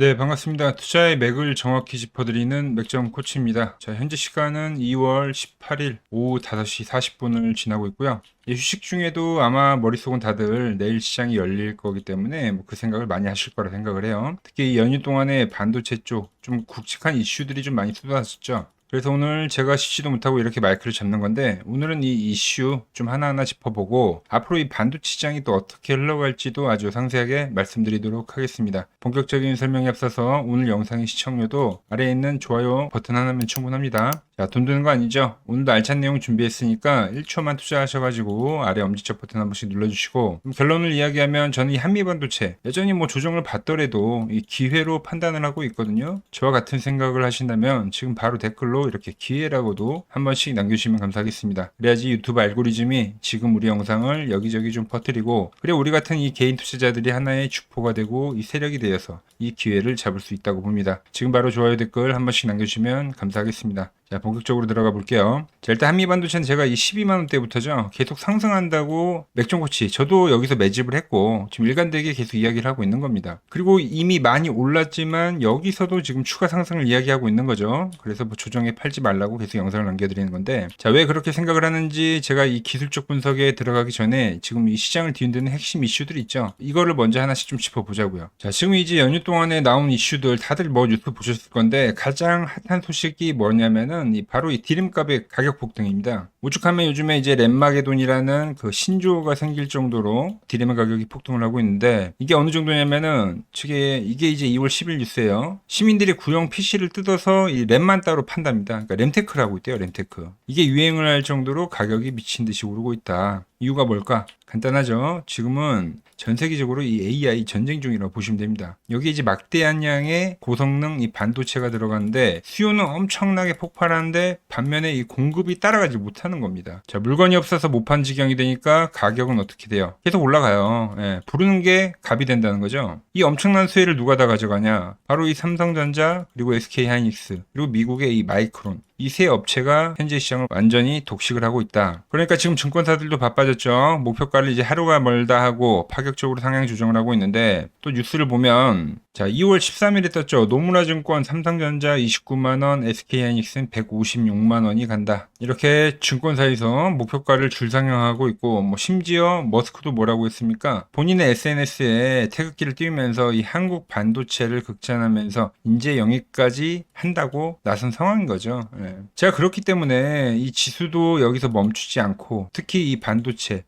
네, 반갑습니다. 투자의 맥을 정확히 짚어드리는 맥점 코치입니다. 자, 현재 시간은 2월 18일 오후 5시 40분을 지나고 있고요. 휴식 중에도 아마 머릿속은 다들 내일 시장이 열릴 거기 때문에 그 생각을 많이 하실 거라 생각을 해요. 특히 이 연휴 동안에 반도체 쪽 좀 굵직한 이슈들이 좀 많이 쏟아졌죠. 그래서 오늘 제가 쉬지도 못하고 이렇게 마이크를 잡는 건데, 오늘은 이 이슈 좀 하나하나 짚어보고 앞으로 이 반도체 시장이 또 어떻게 흘러갈지도 아주 상세하게 말씀드리도록 하겠습니다. 본격적인 설명에 앞서서 오늘 영상의 시청료도 아래에 있는 좋아요 버튼 하나면 충분합니다. 자, 돈 드는 거 아니죠? 오늘도 알찬 내용 준비했으니까 1초만 투자하셔가지고 아래 엄지척 버튼 한 번씩 눌러주시고, 결론을 이야기하면 저는 이 한미반도체 여전히 조정을 받더라도 이 기회로 판단을 하고 있거든요. 저와 같은 생각을 하신다면 지금 바로 댓글로 이렇게 기회라고도 한 번씩 남겨주시면 감사하겠습니다. 그래야지 유튜브 알고리즘이 지금 우리 영상을 여기저기 좀 퍼뜨리고, 그래 우리 같은 이 개인 투자자들이 하나의 주포가 되고 이 세력이 되어서 이 기회를 잡을 수 있다고 봅니다. 지금 바로 좋아요 댓글 한 번씩 남겨주시면 감사하겠습니다. 자, 본격적으로 들어가 볼게요. 자, 일단 한미반도체는 제가 이 12만원대부터죠. 계속 상승한다고 맥종코치, 저도 여기서 매집을 했고, 지금 일관되게 계속 이야기를 하고 있는 겁니다. 그리고 이미 많이 올랐지만, 여기서도 지금 추가 상승을 이야기하고 있는 거죠. 그래서 조정에 팔지 말라고 계속 영상을 남겨드리는 건데, 자, 왜 그렇게 생각을 하는지 제가 이 기술적 분석에 들어가기 전에 지금 이 시장을 뒤흔드는 핵심 이슈들이 있죠. 이거를 먼저 하나씩 좀 짚어보자고요. 자, 지금 이제 연휴 동안에 나온 이슈들 다들 뉴스 보셨을 건데, 가장 핫한 소식이 뭐냐면은, 바로 이 디램값의 가격 폭등입니다. 오죽하면 요즘에 이제 램마게돈이라는 그 신조어가 생길 정도로 디램의 가격이 폭등을 하고 있는데, 이게 어느 정도냐면은 이게 이제 2월 10일 뉴스예요. 시민들이 구형 PC를 뜯어서 이 램만 따로 판답니다. 그러니까 램테크를 하고 있대요, 램테크. 이게 유행을 할 정도로 가격이 미친 듯이 오르고 있다. 이유가 뭘까? 간단하죠. 지금은 전 세계적으로 이 AI 전쟁 중이라고 보시면 됩니다. 여기 이제 막대한 양의 고성능 이 반도체가 들어가는데, 수요는 엄청나게 폭발하는데 반면에 이 공급이 따라가지 못하는 겁니다. 자, 물건이 없어서 못 판 지경이 되니까 가격은 어떻게 돼요? 계속 올라가요. 예, 부르는 게 값이 된다는 거죠. 이 엄청난 수혜를 누가 다 가져가냐? 바로 이 삼성전자, 그리고 SK하이닉스, 그리고 미국의 이 마이크론. 이 세 업체가 현재 시장을 완전히 독식을 하고 있다. 그러니까 지금 증권사들도 바빠졌죠. 목표가를 이제 하루가 멀다 하고 파격적으로 상향 조정을 하고 있는데, 또 뉴스를 보면, 자, 2월 13일에 떴죠. 노무라증권 삼성전자 29만원, SK하이닉스는 156만원이 간다. 이렇게 증권사에서 목표가를 줄상향하고 있고, 심지어 머스크도 뭐라고 했습니까? 본인의 SNS에 태극기를 띄우면서 이 한국 반도체를 극찬하면서 인재 영입까지 한다고 나선 상황인 거죠. 예. 제가 그렇기 때문에 이 지수도 여기서 멈추지 않고, 특히 이 반도체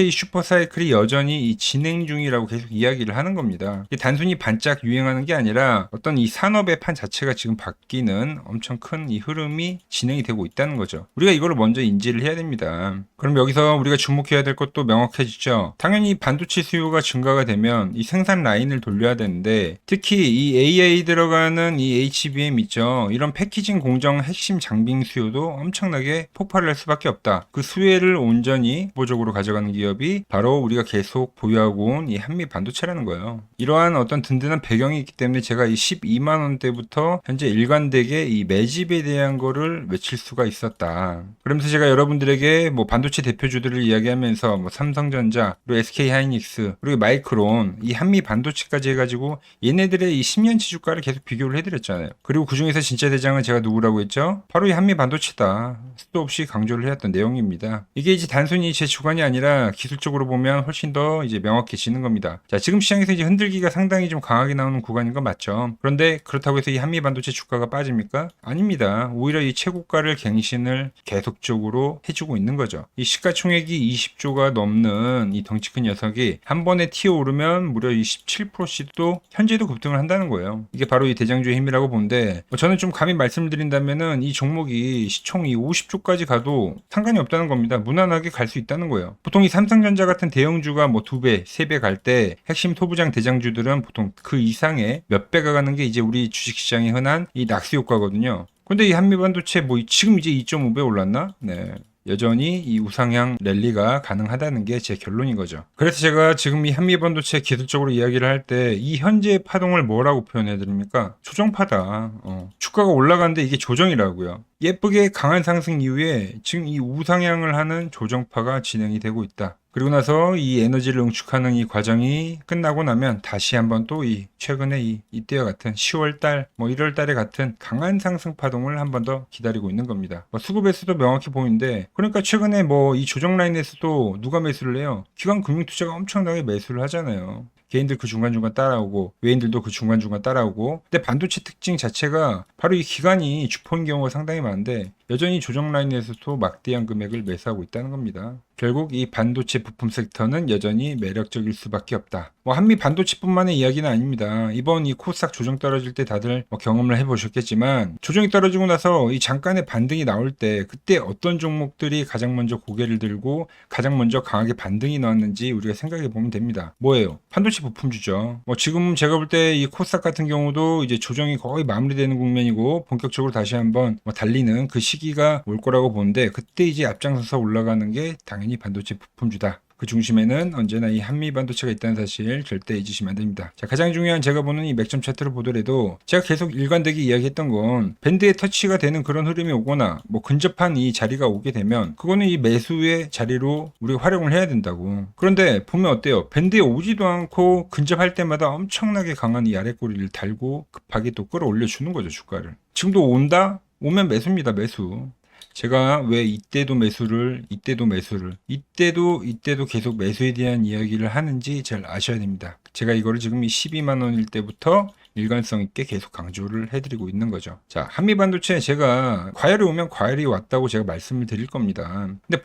이 슈퍼사이클이 여전히 이 진행 중이라고 계속 이야기를 하는 겁니다. 이게 단순히 반짝 유행하는 게 아니라 어떤 이 산업의 판 자체가 지금 바뀌는 엄청 큰 이 흐름이 진행이 되고 있다는 거죠. 우리가 이걸 먼저 인지를 해야 됩니다. 그럼 여기서 우리가 주목해야 될 것도 명확해지죠. 당연히 반도체 수요가 증가가 되면 이 생산 라인을 돌려야 되는데, 특히 이 AI 들어가는 이 HBM 있죠. 이런 패키징 공정 핵심 장비 수요도 엄청나게 폭발을 할 수밖에 없다. 그 수혜를 온전히 보적으로 가져가는 기업이 바로 우리가 계속 보유하고 온 이 한미 반도체라는 거예요. 이러한 어떤 든든한 배경이 있기 때문에 제가 이 12만 원대부터 현재 일관되게 이 매집에 대한 거를 외칠 수가 있었다. 그러면서 제가 여러분들에게 반도체 대표주들을 이야기하면서 삼성전자, 그리고 SK하이닉스, 그리고 마이크론, 이 한미 반도체까지 해가지고 얘네들의 이 10년치 주가를 계속 비교를 해드렸잖아요. 그리고 그 중에서 진짜 대장은 제가 누구라고 했죠? 바로 이 한미 반도체다. 수도 없이 강조를 해왔던 내용입니다. 이게 이제 단순히 제 주관이 아니라 기술적으로 보면 훨씬 더 이제 명확해지는 겁니다. 자, 지금 시장에서 이제 흔들기가 상당히 좀 강하게 나오는 구간인 건 맞죠. 그런데 그렇다고 해서 이 한미 반도체 주가가 빠집니까? 아닙니다. 오히려 이 최고가를 갱신을 계속적으로 해주고 있는 거죠. 이 시가총액이 20조가 넘는 이 덩치 큰 녀석이 한 번에 튀어오르면 무려 27%씩도 현재도 급등을 한다는 거예요. 이게 바로 이 대장주의 힘이라고 보는데, 저는 좀 감히 말씀드린다면은 이 종목이 시총 이 50조까지 가도 상관이 없다는 겁니다. 무난하게 갈 수 있다는 거예요. 보통 이 삼성전자 같은 대형주가 2배, 3배 갈 때 핵심 토부장 대장주들은 보통 그 이상의 몇 배가 가는 게 이제 우리 주식시장에 흔한 이 낙수 효과거든요. 근데 이 한미반도체 지금 이제 2.5배 올랐나? 네. 여전히 이 우상향 랠리가 가능하다는 게 제 결론인 거죠. 그래서 제가 지금 이 한미반도체 기술적으로 이야기를 할 때 이 현재의 파동을 뭐라고 표현해 드립니까? 조정파다. 주가가 올라가는데 이게 조정이라고요. 예쁘게 강한 상승 이후에 지금 이 우상향을 하는 조정파가 진행이 되고 있다. 그리고 나서 이 에너지를 응축하는 이 과정이 끝나고 나면 다시 한번 또 이 최근에 이때와 같은 10월 달, 뭐 1월 달에 같은 강한 상승 파동을 한 번 더 기다리고 있는 겁니다. 수급에서도 명확히 보이는데, 그러니까 최근에 뭐 이 조정 라인에서도 누가 매수를 해요? 기관 금융투자가 엄청나게 매수를 하잖아요. 개인들 그 중간중간 따라오고 외인들도 그 중간중간 따라오고. 근데 반도체 특징 자체가 바로 이 기간이 주포인 경우가 상당히 많은데 여전히 조정 라인에서도 막대한 금액을 매수하고 있다는 겁니다. 결국 이 반도체 부품 섹터는 여전히 매력적일 수밖에 없다. 한미 반도체뿐만의 이야기는 아닙니다. 이번 이 코스닥 조정 떨어질 때 다들 경험을 해보셨겠지만, 조정이 떨어지고 나서 이 잠깐의 반등이 나올 때 그때 어떤 종목들이 가장 먼저 고개를 들고 가장 먼저 강하게 반등이 나왔는지 우리가 생각해 보면 됩니다. 뭐예요? 반도체 부품주죠. 지금 제가 볼 때 이 코스닥 같은 경우도 이제 조정이 거의 마무리되는 국면이고 본격적으로 다시 한번 달리는 그 시기가 올 거라고 보는데, 그때 이제 앞장서서 올라가는 게 당연히 반도체 부품주다. 그 중심에는 언제나 이 한미 반도체가 있다는 사실 절대 잊으시면 안 됩니다. 자, 가장 중요한 제가 보는 이 맥점 차트를 보더라도 제가 계속 일관되게 이야기했던 건, 밴드에 터치가 되는 그런 흐름이 오거나 근접한 이 자리가 오게 되면 그거는 이 매수의 자리로 우리가 활용을 해야 된다고. 그런데 보면 어때요? 밴드에 오지도 않고 근접할 때마다 엄청나게 강한 이 아랫꼬리를 달고 급하게 또 끌어올려 주는 거죠, 주가를. 지금도 온다? 오면 매수입니다, 매수. 제가 왜 이때도 매수를 이때도 계속 매수에 대한 이야기를 하는지 잘 아셔야 됩니다. 제가 이거를 지금 이 12만 원일 때부터 일관성 있게 계속 강조를 해드리고 있는 거죠. 자, 한미반도체 제가 과열이 오면 과열이 왔다고 제가 말씀을 드릴 겁니다. 근데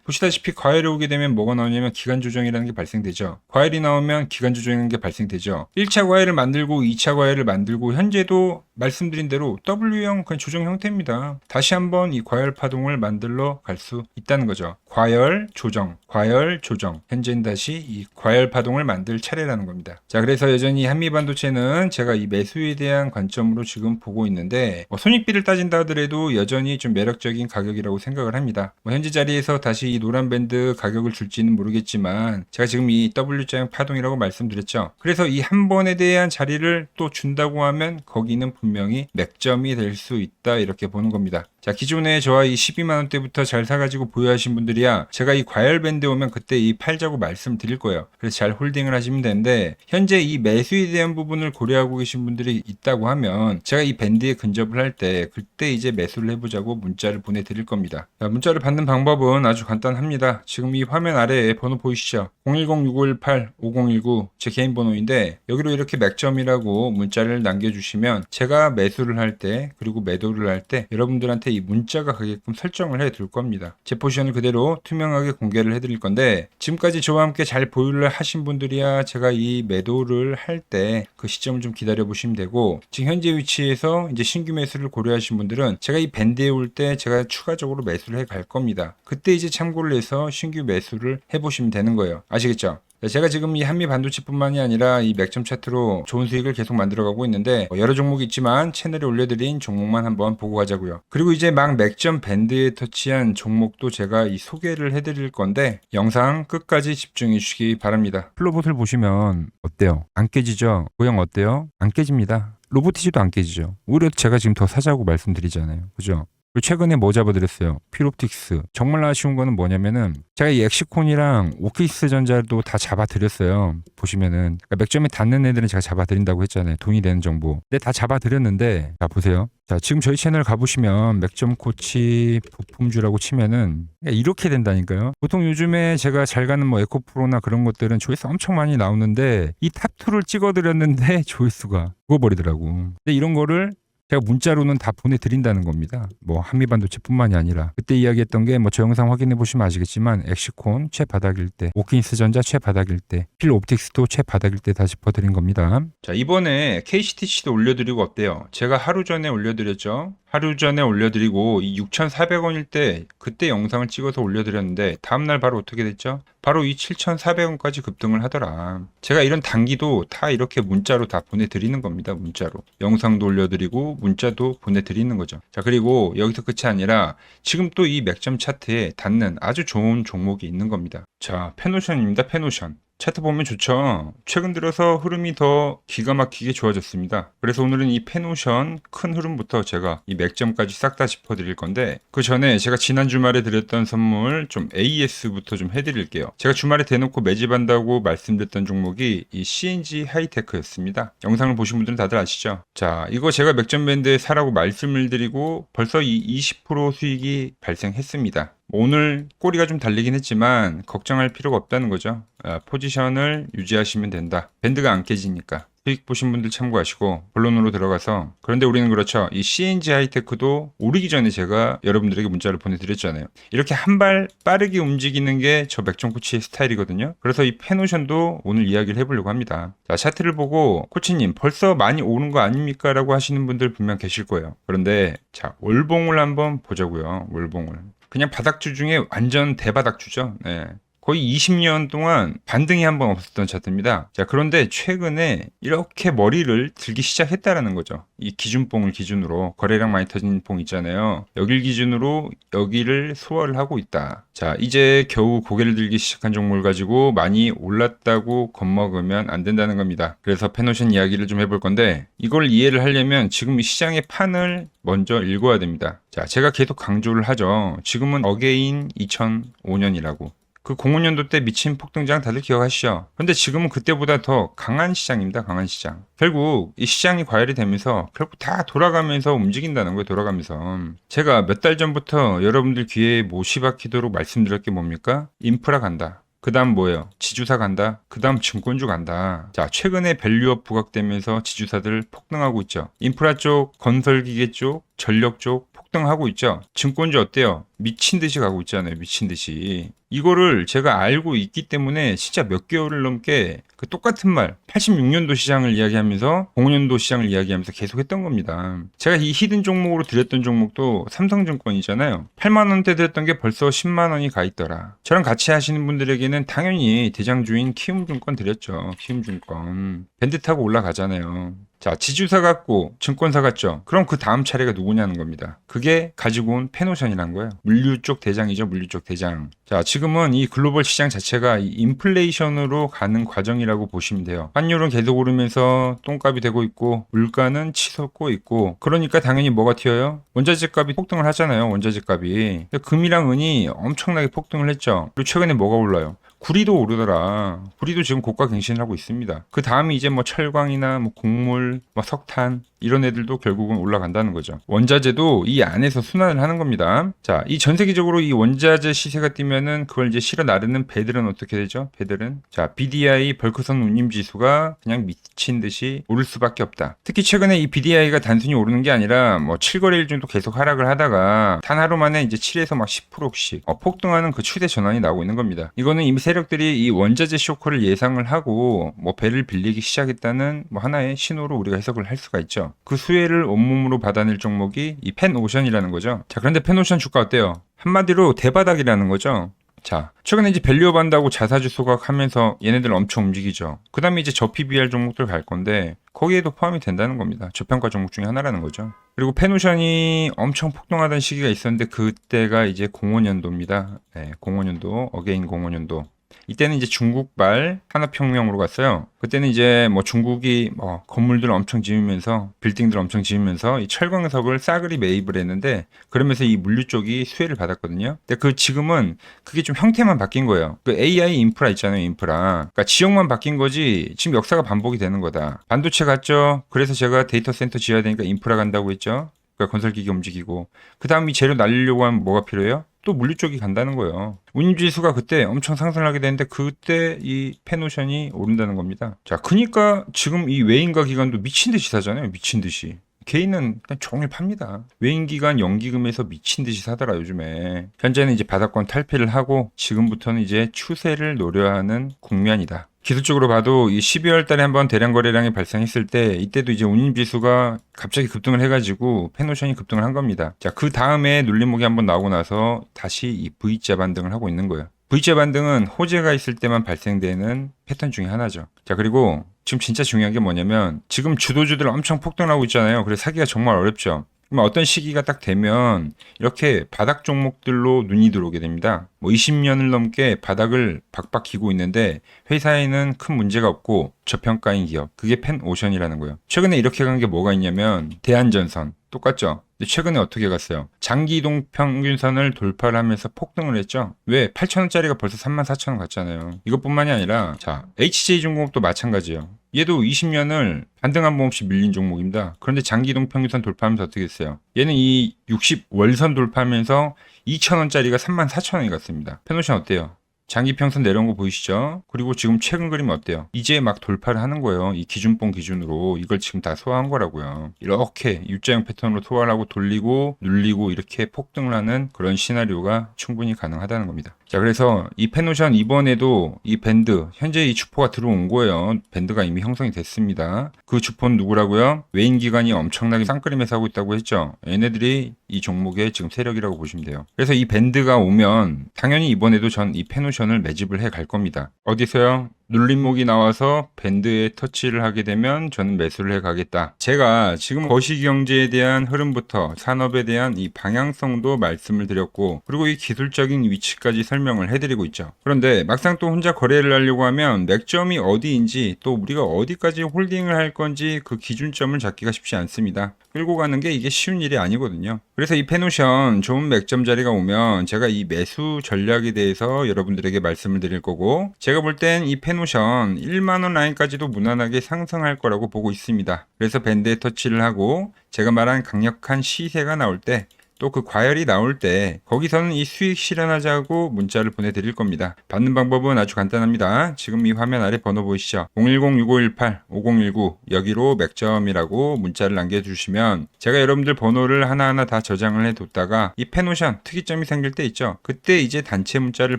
보시다시피 과열이 오게 되면 뭐가 나오냐면 기간 조정이라는 게 발생되죠. 과열이 나오면 기간 조정이라는 게 발생되죠. 1차 과열을 만들고 2차 과열을 만들고, 현재도 말씀드린 대로 W형 그냥 조정 형태입니다. 다시 한번 이 과열 파동을 만들러 갈 수 있다는 거죠. 과열, 조정, 과열, 조정. 현재는 다시 이 과열 파동을 만들 차례라는 겁니다. 자, 그래서 여전히 한미반도체는 제가 이 매수에 대한 관점으로 지금 보고 있는데, 손익비를 따진다 하더라도 여전히 좀 매력적인 가격이라고 생각을 합니다. 현재 자리에서 다시 이 노란 밴드 가격을 줄지는 모르겠지만, 제가 지금 이 W자형 파동이라고 말씀드렸죠. 그래서 이 한 번에 대한 자리를 또 준다고 하면 거기는 분명히 맥점이 될 수 있다, 이렇게 보는 겁니다. 자, 기존에 저와 이 12만 원대부터 잘 사가지고 보유하신 분들이야 제가 이 과열 밴드 오면 그때 이 팔자고 말씀드릴 거예요. 그래서 잘 홀딩을 하시면 되는데, 현재 이 매수에 대한 부분을 고려하고 계신 분들이 있다고 하면 제가 이 밴드에 근접을 할 때 그때 이제 매수를 해보자고 문자를 보내드릴 겁니다. 자, 문자를 받는 방법은 아주 간단합니다. 지금 이 화면 아래에 번호 보이시죠? 010-6518-5019 제 개인 번호인데, 여기로 이렇게 맥점이라고 문자를 남겨주시면 제가 매수를 할 때 그리고 매도를 할 때 여러분들한테 이 문자가 가게끔 설정을 해 둘 겁니다. 제 포지션을 그대로 투명하게 공개를 해 드릴 건데, 지금까지 저와 함께 잘 보유를 하신 분들이야 제가 이 매도를 할 때 그 시점을 좀 기다려 보시면 되고, 지금 현재 위치에서 이제 신규 매수를 고려하신 분들은 제가 이 밴드에 올 때 제가 추가적으로 매수를 해 갈 겁니다. 그때 이제 참고를 해서 신규 매수를 해 보시면 되는 거예요. 아시겠죠? 제가 지금 이 한미 반도체뿐만이 아니라 이 맥점 차트로 좋은 수익을 계속 만들어가고 있는데, 여러 종목이 있지만 채널에 올려드린 종목만 한번 보고 가자고요. 그리고 이제 막 맥점 밴드에 터치한 종목도 제가 이 소개를 해드릴 건데, 영상 끝까지 집중해 주시기 바랍니다. 플로봇을 보시면 어때요? 안 깨지죠? 모양 어때요? 안 깨집니다. 로보티지도 안 깨지죠. 오히려 제가 지금 더 사자고 말씀드리잖아요. 그죠? 최근에 뭐 잡아드렸어요? 필옵틱스. 정말 아쉬운 거는 뭐냐면은 제가 이 엑시콘이랑 오키스 전자도 다 잡아드렸어요. 보시면은 그러니까 맥점에 닿는 애들은 제가 잡아드린다고 했잖아요. 돈이 되는 정보. 근데 다 잡아드렸는데, 자 보세요. 자, 지금 저희 채널 가보시면 맥점 코치 부품주라고 치면은 이렇게 된다니까요. 보통 요즘에 제가 잘 가는 뭐 에코프로나 그런 것들은 조회수 엄청 많이 나오는데, 이 탑2를 찍어드렸는데 조회수가 죽어버리더라고. 근데 이런 거를 제가 문자로는 다 보내드린다는 겁니다. 한미반도체뿐만이 아니라 그때 이야기했던 게 저 영상 확인해 보시면 아시겠지만, 엑시콘 최바닥일 때, 오킨스 전자 최바닥일 때, 필옵틱스도 최바닥일 때 다 짚어드린 겁니다. 자, 이번에 KCTC도 올려드리고 어때요? 제가 하루 전에 올려드렸죠. 하루 전에 올려드리고 이 6,400원일 때 그때 영상을 찍어서 올려드렸는데, 다음날 바로 어떻게 됐죠? 바로 이 7,400원까지 급등을 하더라. 제가 이런 단기도 다 이렇게 문자로 다 보내드리는 겁니다. 문자로. 영상도 올려드리고 문자도 보내드리는 거죠. 자, 그리고 여기서 끝이 아니라 지금 또 이 맥점 차트에 닿는 아주 좋은 종목이 있는 겁니다. 자, 페노션입니다. 페노션. 차트 보면 좋죠. 최근 들어서 흐름이 더 기가 막히게 좋아졌습니다. 그래서 오늘은 이 페노션 큰 흐름부터 제가 이 맥점까지 싹 다 짚어드릴 건데, 그 전에 제가 지난 주말에 드렸던 선물 좀 AS부터 좀 해드릴게요. 제가 주말에 대놓고 매집한다고 말씀드렸던 종목이 이 CNG 하이테크였습니다. 영상을 보신 분들은 다들 아시죠? 자, 이거 제가 맥점 밴드에 사라고 말씀을 드리고 벌써 이 20% 수익이 발생했습니다. 오늘 꼬리가 좀 달리긴 했지만 걱정할 필요가 없다는 거죠. 포지션을 유지하시면 된다. 밴드가 안 깨지니까. 수익 보신 분들 참고하시고 본론으로 들어가서, 그런데 우리는 그렇죠. 이 CNG 하이테크도 오르기 전에 제가 여러분들에게 문자를 보내드렸잖아요. 이렇게 한 발 빠르게 움직이는 게 저 맥정코치의 스타일이거든요. 그래서 이 페노션도 오늘 이야기를 해보려고 합니다. 자, 차트를 보고 코치님 벌써 많이 오른 거 아닙니까? 라고 하시는 분들 분명 계실 거예요. 그런데 자, 월봉을 한번 보자고요. 월봉을. 그냥 바닥주 중에 완전 대바닥주죠. 네. 거의 20년 동안 반등이 한 번 없었던 차트입니다. 자, 그런데 최근에 이렇게 머리를 들기 시작했다라는 거죠. 이 기준봉을 기준으로, 거래량 많이 터진 봉 있잖아요. 여길 기준으로 여기를 소화를 하고 있다. 자, 이제 겨우 고개를 들기 시작한 종목을 가지고 많이 올랐다고 겁먹으면 안 된다는 겁니다. 그래서 페노션 이야기를 좀 해볼 건데, 이걸 이해를 하려면 지금 이 시장의 판을 먼저 읽어야 됩니다. 자, 제가 계속 강조를 하죠. 지금은 어게인 2005년이라고. 그 05년도 때 미친 폭등장 다들 기억하시죠? 근데 지금은 그때보다 더 강한 시장입니다. 강한 시장. 결국 이 시장이 과열이 되면서 결국 다 돌아가면서 움직인다는 거예요. 돌아가면서. 제가 몇 달 전부터 여러분들 귀에 못이 박히도록 말씀드렸 게 뭡니까? 인프라 간다. 그 다음 뭐예요? 지주사 간다. 그 다음 증권주 간다. 자, 최근에 밸류업 부각되면서 지주사들 폭등하고 있죠. 인프라 쪽, 건설기계 쪽, 전력 쪽 폭등하고 있죠. 증권주 어때요? 미친 듯이 가고 있잖아요. 미친 듯이. 이거를 제가 알고 있기 때문에 진짜 몇 개월을 넘게 그 똑같은 말, 86년도 시장을 이야기하면서 05년도 시장을 이야기하면서 계속 했던 겁니다. 제가 이 히든 종목으로 드렸던 종목도 삼성증권이잖아요. 8만 원대 드렸던 게 벌써 10만 원이 가 있더라. 저랑 같이 하시는 분들에게는 당연히 대장주인 키움증권 드렸죠. 키움증권. 밴드 타고 올라가잖아요. 자, 지주사 같고 증권사 같죠. 그럼 그 다음 차례가 누구냐는 겁니다. 그게 가지고 온 페노션이란 거예요. 물류 쪽 대장이죠. 물류 쪽 대장. 자, 지금은 이 글로벌 시장 자체가 이 인플레이션으로 가는 과정이라고 보시면 돼요. 환율은 계속 오르면서 똥값이 되고 있고 물가는 치솟고 있고, 그러니까 당연히 뭐가 튀어요? 원자재 값이 폭등을 하잖아요. 원자재 값이. 금이랑 은이 엄청나게 폭등을 했죠. 그리고 최근에 뭐가 올라요? 구리도 오르더라. 구리도 지금 고가 갱신을 하고 있습니다. 그 다음이 이제 뭐 철광이나 뭐 곡물, 뭐 석탄 이런 애들도 결국은 올라간다는 거죠. 원자재도 이 안에서 순환을 하는 겁니다. 자, 이 전 세계적으로 이 원자재 시세가 뛰면은 그걸 이제 실어 나르는 배들은 어떻게 되죠? 배들은 자, BDI 벌크선 운임 지수가 그냥 미친 듯이 오를 수밖에 없다. 특히 최근에 이 BDI가 단순히 오르는 게 아니라 뭐 7거래일 정도 계속 하락을 하다가 단 하루 만에 이제 7에서 막 10%씩 폭등하는 그 추세 전환이 나오고 있는 겁니다. 이거는 이미 세력들이 이 원자재 쇼크를 예상을 하고 뭐 배를 빌리기 시작했다는 뭐 하나의 신호로 우리가 해석을 할 수가 있죠. 그 수혜를 온몸으로 받아낼 종목이 이 펜오션이라는 거죠. 자, 그런데 펜오션 주가 어때요? 한마디로 대바닥이라는 거죠. 자, 최근에 이제 밸류업 한다고 자사주 소각하면서 얘네들 엄청 움직이죠. 그 다음에 이제 저PBR 종목들 갈 건데 거기에도 포함이 된다는 겁니다. 저평가 종목 중에 하나라는 거죠. 그리고 페노션이 엄청 폭등하던 시기가 있었는데 그때가 이제 05년도입니다. 네, 05년도, 어게인 05년도. 이때는 이제 중국발 산업혁명으로 갔어요. 그때는 이제 뭐 중국이 뭐 건물들 엄청 지으면서 빌딩들 엄청 지으면서 이 철광석을 싸그리 매입을 했는데, 그러면서 이 물류 쪽이 수혜를 받았거든요. 근데 그 지금은 그게 좀 형태만 바뀐 거예요. 그 AI 인프라 있잖아요. 인프라. 그러니까 지역만 바뀐 거지 지금 역사가 반복이 되는 거다. 반도체 갔죠. 그래서 제가 데이터 센터 지어야 되니까 인프라 간다고 했죠. 그러니까 건설기기 움직이고, 그 다음 이 재료 날리려고 하면 뭐가 필요해요? 또 물류 쪽이 간다는 거예요. 운임지수가 그때 엄청 상승을 하게 되는데 그때 이 페노션이 오른다는 겁니다. 자, 그러니까 지금 이 외인가 기관도 미친 듯이 사잖아요. 미친 듯이. 개인은 그냥 종일 팝니다. 외인기관 연기금에서 미친 듯이 사더라 요즘에. 현재는 이제 바닥권 탈피를 하고 지금부터는 이제 추세를 노려야 하는 국면이다. 기술적으로 봐도 이 12월 달에 한번 대량 거래량이 발생했을 때 이때도 이제 운임지수가 갑자기 급등을 해가지고 페노션이 급등을 한 겁니다. 자, 그 다음에 눌림목이 한번 나오고 나서 다시 이 V자 반등을 하고 있는 거예요. V자 반등은 호재가 있을 때만 발생되는 패턴 중에 하나죠. 자, 그리고 지금 진짜 중요한 게 뭐냐면 지금 주도주들 엄청 폭등하고 있잖아요. 그래서 사기가 정말 어렵죠. 그럼 어떤 시기가 딱 되면 이렇게 바닥 종목들로 눈이 들어오게 됩니다. 뭐 20년을 넘게 바닥을 박박 기고 있는데 회사에는 큰 문제가 없고 저평가인 기업, 그게 펜오션이라는 거예요. 최근에 이렇게 간 게 뭐가 있냐면 대한전선 똑같죠. 근데 최근에 어떻게 갔어요? 장기 이동 평균선을 돌파를 하면서 폭등을 했죠. 왜? 8,000원짜리가 벌써 34,000원 갔잖아요. 이것뿐만이 아니라 자, HJ중공업도 마찬가지예요. 얘도 20년을 반등 번 없이 밀린 종목입니다. 그런데 장기 이동 평균선 돌파하면서 어떻게 했어요? 얘는 이 60월선 돌파하면서 2,000원짜리가 34,000원이 갔습니다. 펜오션 어때요? 장기 평선 내려온 거 보이시죠? 그리고 지금 최근 그림 어때요? 이제 막 돌파를 하는 거예요. 이 기준봉 기준으로 이걸 지금 다 소화한 거라고요. 이렇게 U자형 패턴으로 소화를 하고 돌리고 눌리고 이렇게 폭등을 하는 그런 시나리오가 충분히 가능하다는 겁니다. 자, 그래서 이 펜오션 이번에도 이 밴드 현재 이 주포가 들어온 거예요. 밴드가 이미 형성이 됐습니다. 그 주포는 누구라고요? 외인 기관이 엄청나게 쌍끌림에서 하고 있다고 했죠. 얘네들이 이 종목의 지금 세력이라고 보시면 돼요. 그래서 이 밴드가 오면 당연히 이번에도 전 이 펜오션을 매집을 해 갈 겁니다. 어디서요? 눌림목이 나와서 밴드에 터치를 하게 되면 저는 매수를 해 가겠다. 제가 지금 거시경제에 대한 흐름부터 산업에 대한 이 방향성도 말씀을 드렸고, 그리고 이 기술적인 위치까지 설명을 해드리고 있죠. 그런데 막상 또 혼자 거래를 하려고 하면 맥점이 어디인지, 또 우리가 어디까지 홀딩을 할 건지 그 기준점을 잡기가 쉽지 않습니다. 끌고 가는 게 이게 쉬운 일이 아니거든요. 그래서 이 펜오션 좋은 맥점 자리가 오면 제가 이 매수 전략에 대해서 여러분들에게 말씀을 드릴 거고, 제가 볼 땐 이 펜오션 1만원 라인까지도 무난하게 상승할 거라고 보고 있습니다. 그래서 밴드에 터치를 하고 제가 말한 강력한 시세가 나올 때, 또 그 과열이 나올 때 거기서는 이 수익 실현하자고 문자를 보내드릴 겁니다. 받는 방법은 아주 간단합니다. 지금 이 화면 아래 번호 보이시죠? 010-6518-5019 여기로 맥점이라고 문자를 남겨주시면 제가 여러분들 번호를 하나하나 다 저장을 해뒀다가 이 펜오션 특이점이 생길 때 있죠? 그때 이제 단체 문자를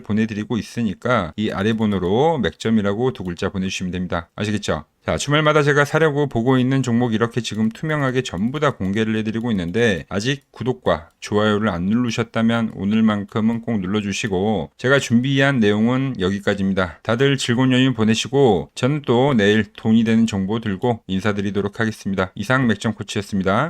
보내드리고 있으니까 이 아래 번호로 맥점이라고 두 글자 보내주시면 됩니다. 아시겠죠? 자, 주말마다 제가 사려고 보고 있는 종목 이렇게 지금 투명하게 전부 다 공개를 해드리고 있는데, 아직 구독과 좋아요를 안 누르셨다면 오늘만큼은 꼭 눌러주시고, 제가 준비한 내용은 여기까지입니다. 다들 즐거운 연휴 보내시고 저는 또 내일 돈이 되는 정보 들고 인사드리도록 하겠습니다. 이상 맥점 코치였습니다.